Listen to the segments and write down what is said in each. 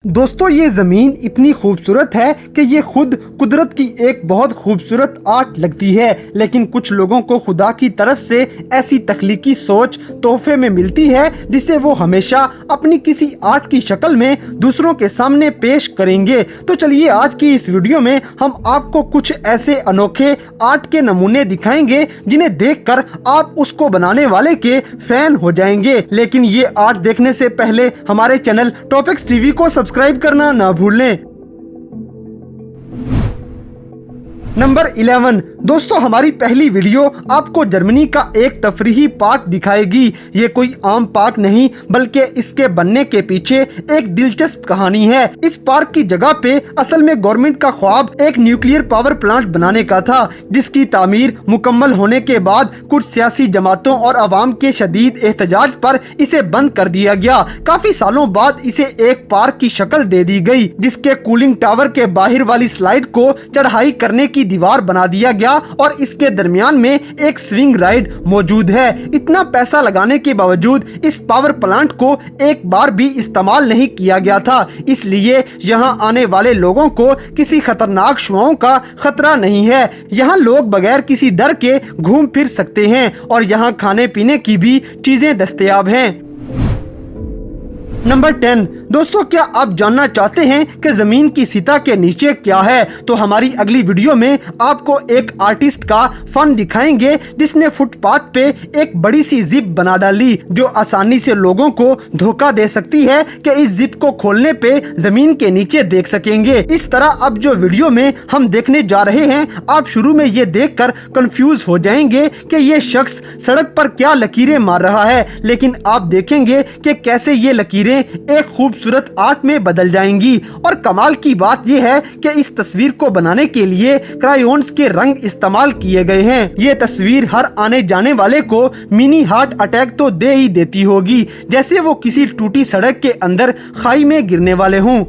दोस्तों ये जमीन इतनी खूबसूरत है कि ये खुद कुदरत की एक बहुत खूबसूरत आर्ट लगती है, लेकिन कुछ लोगों को खुदा की तरफ से ऐसी तख्लीकी सोच तोहफे में मिलती है जिसे वो हमेशा अपनी किसी आर्ट की शक्ल में दूसरों के सामने पेश करेंगे। तो चलिए आज की इस वीडियो में हम आपको कुछ ऐसे अनोखे आर्ट के नमूने दिखाएंगे जिन्हें देखकर आप उसको बनाने वाले के फैन हो जाएंगे। लेकिन ये आर्ट देखने से पहले हमारे चैनल टॉपिक्स टीवी को सब्सक्राइब करना ना भूलें। नंबर 11 दोस्तों, हमारी पहली वीडियो आपको जर्मनी का एक तफरीही पार्क दिखाएगी। ये कोई आम पार्क नहीं बल्कि इसके बनने के पीछे एक दिलचस्प कहानी है। इस पार्क की जगह पे असल में गवर्नमेंट का ख्वाब एक न्यूक्लियर पावर प्लांट बनाने का था, जिसकी तामीर मुकम्मल होने के बाद कुछ सियासी जमातों और अवाम के शदीद एहतजाज पर इसे बंद कर दिया गया। काफी सालों बाद इसे एक पार्क की शक्ल दे दी गई, जिसके कूलिंग टावर के बाहर वाली स्लाइड को चढ़ाई करने की दीवार बना दिया गया और इसके दरमियान में एक स्विंग राइड मौजूद है। इतना पैसा लगाने के बावजूद इस पावर प्लांट को एक बार भी इस्तेमाल नहीं किया गया था, इसलिए यहाँ आने वाले लोगों को किसी खतरनाक शुआओं का खतरा नहीं है। यहाँ लोग बगैर किसी डर के घूम फिर सकते हैं और यहाँ खाने पीने की भी चीजें दस्तयाब हैं। नंबर 10 दोस्तों, क्या आप जानना चाहते हैं कि जमीन की सतह के नीचे क्या है? तो हमारी अगली वीडियो में आपको एक आर्टिस्ट का फन दिखाएंगे जिसने फुटपाथ पे एक बड़ी सी जिप बना डाली जो आसानी से लोगों को धोखा दे सकती है कि इस जिप को खोलने पे जमीन के नीचे देख सकेंगे। इस तरह अब जो वीडियो में हम देखने जा रहे हैं, आप शुरू में ये देखकर कंफ्यूज हो जाएंगे कि ये शख्स सड़क पर क्या लकीरें मार रहा है, लेकिन आप देखेंगे कि कैसे ये लकीरें एक खूबसूरत आर्ट में बदल जाएंगी। और कमाल की बात यह है कि इस तस्वीर को बनाने के लिए क्रायोन्स के रंग इस्तेमाल किए गए हैं। ये तस्वीर हर आने जाने वाले को मिनी हार्ट अटैक तो दे ही देती होगी, जैसे वो किसी टूटी सड़क के अंदर खाई में गिरने वाले हों।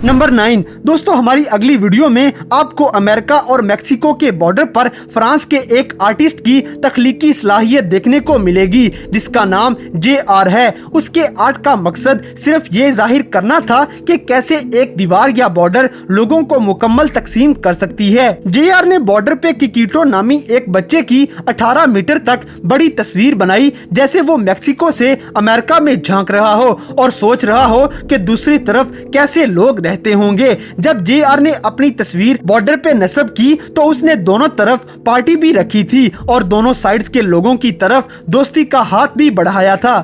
नंबर 9 दोस्तों, हमारी अगली वीडियो में आपको अमेरिका और मेक्सिको के बॉर्डर पर फ्रांस के एक आर्टिस्ट की तख्लीकी सलाहियत देखने को मिलेगी जिसका नाम JR है। उसके आर्ट का मकसद सिर्फ ये जाहिर करना था कि कैसे एक दीवार या बॉर्डर लोगों को मुकम्मल तकसीम कर सकती है। JR ने बॉर्डर पे किकीटो नामी एक बच्चे की 18 मीटर तक बड़ी तस्वीर बनाई, जैसे वो मेक्सिको से अमेरिका में झांक रहा हो और सोच रहा हो कि दूसरी तरफ कैसे लोग रहते होंगे। जब JR ने अपनी तस्वीर बॉर्डर पे नस्ब की तो उसने दोनों तरफ पार्टी भी रखी थी और दोनों साइड्स के लोगों की तरफ दोस्ती का हाथ भी बढ़ाया था।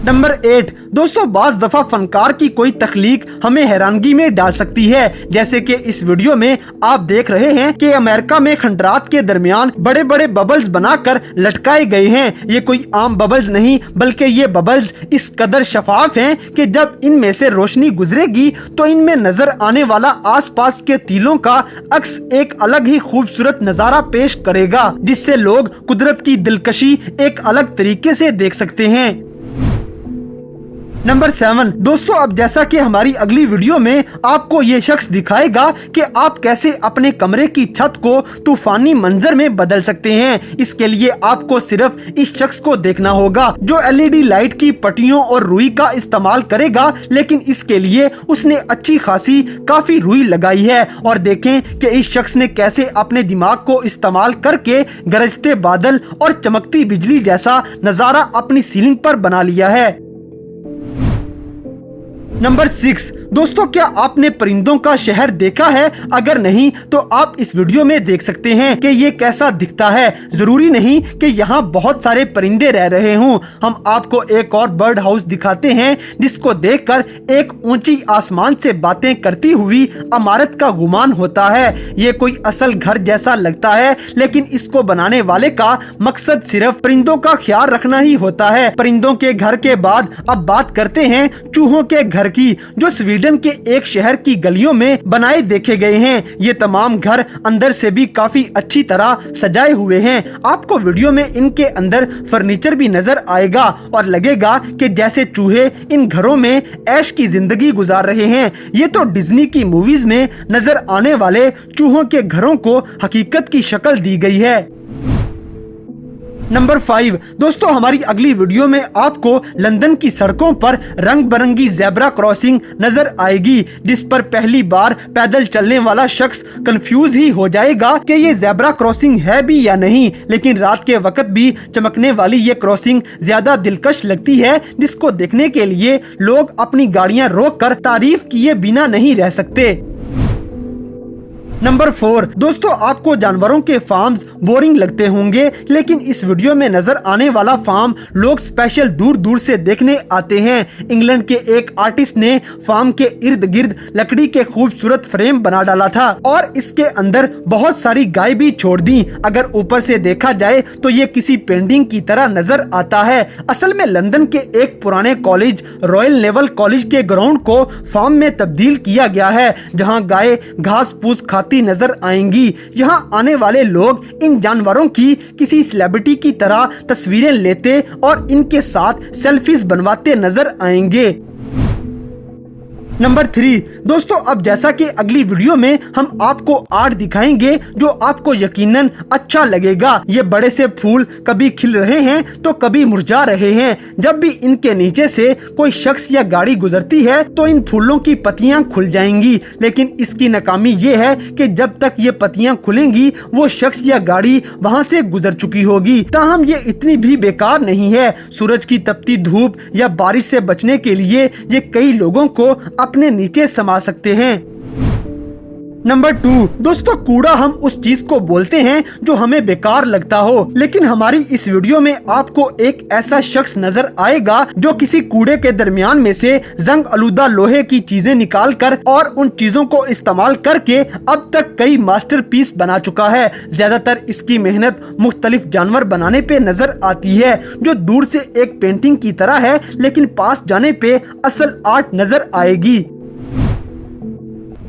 नंबर 8 दोस्तों, बाज दफा फनकार की कोई तख्लीक हमें हैरानगी में डाल सकती है, जैसे कि इस वीडियो में आप देख रहे हैं कि अमेरिका में खंडरात के दरमियान बड़े बड़े बबल्स बनाकर लटकाए गए हैं। ये कोई आम बबल्स नहीं बल्कि ये बबल्स इस कदर शफाफ हैं कि जब इनमें से रोशनी गुजरेगी तो इनमें नजर आने वाला आसपास के तीलों का अक्स एक अलग ही खूबसूरत नजारा पेश करेगा, जिससे लोग कुदरत की दिलकशी एक अलग तरीके से देख सकते हैं। नंबर 7 दोस्तों, अब जैसा कि हमारी अगली वीडियो में आपको ये शख्स दिखाएगा कि आप कैसे अपने कमरे की छत को तूफानी मंजर में बदल सकते हैं। इसके लिए आपको सिर्फ इस शख्स को देखना होगा जो LED लाइट की पट्टियों और रुई का इस्तेमाल करेगा, लेकिन इसके लिए उसने अच्छी खासी काफी रुई लगाई है। और देखें कि इस शख्स ने कैसे अपने दिमाग को इस्तेमाल करके गरजते बादल और चमकती बिजली जैसा नजारा अपनी सीलिंग पर बना लिया है। नंबर 6 दोस्तों, क्या आपने परिंदों का शहर देखा है? अगर नहीं तो आप इस वीडियो में देख सकते हैं कि ये कैसा दिखता है। जरूरी नहीं कि यहाँ बहुत सारे परिंदे रह रहे हों। हम आपको एक और बर्ड हाउस दिखाते हैं जिसको देखकर एक ऊंची आसमान से बातें करती हुई इमारत का गुमान होता है। ये कोई असल घर जैसा लगता है, लेकिन इसको बनाने वाले का मकसद सिर्फ परिंदों का ख्याल रखना ही होता है। परिंदों के घर के बाद अब बात करते हैं चूहों के घर की, जो स्वीडन के एक शहर की गलियों में बनाए देखे गए हैं। ये तमाम घर अंदर से भी काफी अच्छी तरह सजाए हुए हैं। आपको वीडियो में इनके अंदर फर्नीचर भी नजर आएगा और लगेगा कि जैसे चूहे इन घरों में ऐश की जिंदगी गुजार रहे हैं। ये तो डिज्नी की मूवीज में नजर आने वाले चूहों के घरों को हकीकत की शक्ल दी गई है। नंबर 5 दोस्तों, हमारी अगली वीडियो में आपको लंदन की सड़कों पर रंग बिरंगी ज़ेब्रा क्रॉसिंग नजर आएगी, जिस पर पहली बार पैदल चलने वाला शख्स कंफ्यूज ही हो जाएगा कि ये ज़ेब्रा क्रॉसिंग है भी या नहीं। लेकिन रात के वक्त भी चमकने वाली ये क्रॉसिंग ज्यादा दिलकश लगती है, जिसको देखने के लिए लोग अपनी गाड़ियां रोककर तारीफ किए बिना नहीं रह सकते। नंबर 4 दोस्तों, आपको जानवरों के फार्म्स बोरिंग लगते होंगे, लेकिन इस वीडियो में नजर आने वाला फार्म लोग स्पेशल दूर दूर से देखने आते हैं। इंग्लैंड के एक आर्टिस्ट ने फार्म के इर्द गिर्द लकड़ी के खूबसूरत फ्रेम बना डाला था और इसके अंदर बहुत सारी गाय भी छोड़ दी। अगर ऊपर से देखा जाए तो ये किसी पेंटिंग की तरह नजर आता है। असल में लंदन के एक पुराने कॉलेज रॉयल नेवल कॉलेज के ग्राउंड को फार्म में तब्दील किया गया है, जहाँ गाय घास फूस खाती नजर आएंगी। यहाँ आने वाले लोग इन जानवरों की किसी सेलिब्रिटी की तरह तस्वीरें लेते और इनके साथ सेल्फीज बनवाते नजर आएंगे। नंबर 3 दोस्तों, अब जैसा कि अगली वीडियो में हम आपको आर्ट दिखाएंगे जो आपको यकीनन अच्छा लगेगा। ये बड़े से फूल कभी खिल रहे हैं तो कभी मुरझा रहे हैं। जब भी इनके नीचे से कोई शख्स या गाड़ी गुजरती है तो इन फूलों की पत्तियां खुल जाएंगी, लेकिन इसकी नाकामी ये है कि जब तक ये पत्तियां खुलेंगी वो शख्स या गाड़ी वहां से गुजर चुकी होगी। ताहम ये इतनी भी बेकार नहीं है। सूरज की तपती धूप या बारिश से बचने के लिए ये कई लोगों को अपने नीचे समा सकते हैं। नंबर 2 दोस्तों, कूड़ा हम उस चीज को बोलते हैं जो हमें बेकार लगता हो, लेकिन हमारी इस वीडियो में आपको एक ऐसा शख्स नजर आएगा जो किसी कूड़े के दरमियान में से जंग आलूदा लोहे की चीजें निकालकर और उन चीजों को इस्तेमाल करके अब तक कई मास्टरपीस बना चुका है। ज्यादातर इसकी मेहनत मुख्तलिफ जानवर बनाने पे नजर आती है जो दूर से एक पेंटिंग की तरह है, लेकिन पास जाने पे असल आर्ट नजर आएगी।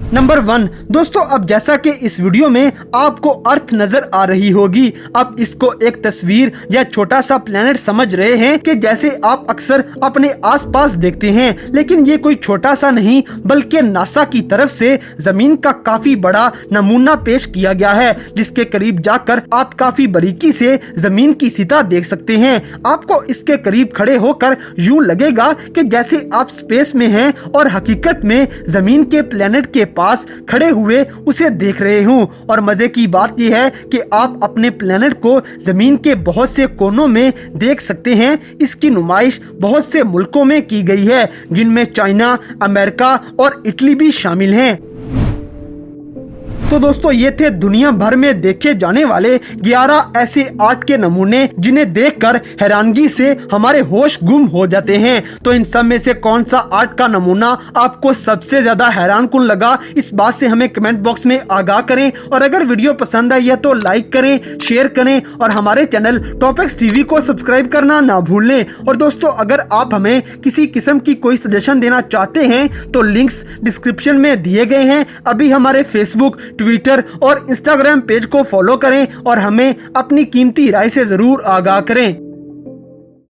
नंबर 1 दोस्तों, अब जैसा कि इस वीडियो में आपको अर्थ नजर आ रही होगी, अब इसको एक तस्वीर या छोटा सा प्लेनेट समझ रहे हैं कि जैसे आप अक्सर अपने आसपास देखते हैं, लेकिन ये कोई छोटा सा नहीं बल्कि नासा की तरफ से जमीन का काफी बड़ा नमूना पेश किया गया है, जिसके करीब जाकर आप काफी बारीकी से जमीन की सतह देख सकते हैं। आपको इसके करीब खड़े होकर यूं लगेगा कि जैसे आप स्पेस में हैं और हकीकत में जमीन के प्लेनेट के पास खड़े हुए उसे देख रहे हूँ। और मजे की बात यह है कि आप अपने प्लेनेट को जमीन के बहुत से कोनों में देख सकते हैं। इसकी नुमाइश बहुत से मुल्कों में की गई है, जिनमें चाइना, अमेरिका और इटली भी शामिल हैं। तो दोस्तों, ये थे दुनिया भर में देखे जाने वाले 11 ऐसे आर्ट के नमूने जिन्हें देखकर हैरानगी से हमारे होश गुम हो जाते हैं। तो इन सब में से कौन सा आर्ट का नमूना आपको सबसे ज्यादा हैरानकुन लगा, इस बात से हमें कमेंट बॉक्स में आगाह करें। और अगर वीडियो पसंद आई है तो लाइक करें, शेयर करें और हमारे चैनल टॉपिक्स टीवी को सब्सक्राइब करना ना भूलें। और दोस्तों, अगर आप हमें किसी किस्म की कोई सजेशन देना चाहते हैं तो लिंक्स डिस्क्रिप्शन में दिए गए हैं। अभी हमारे फेसबुक, ट्विटर और इंस्टाग्राम पेज को फॉलो करें और हमें अपनी कीमती राय से जरूर आगाह करें।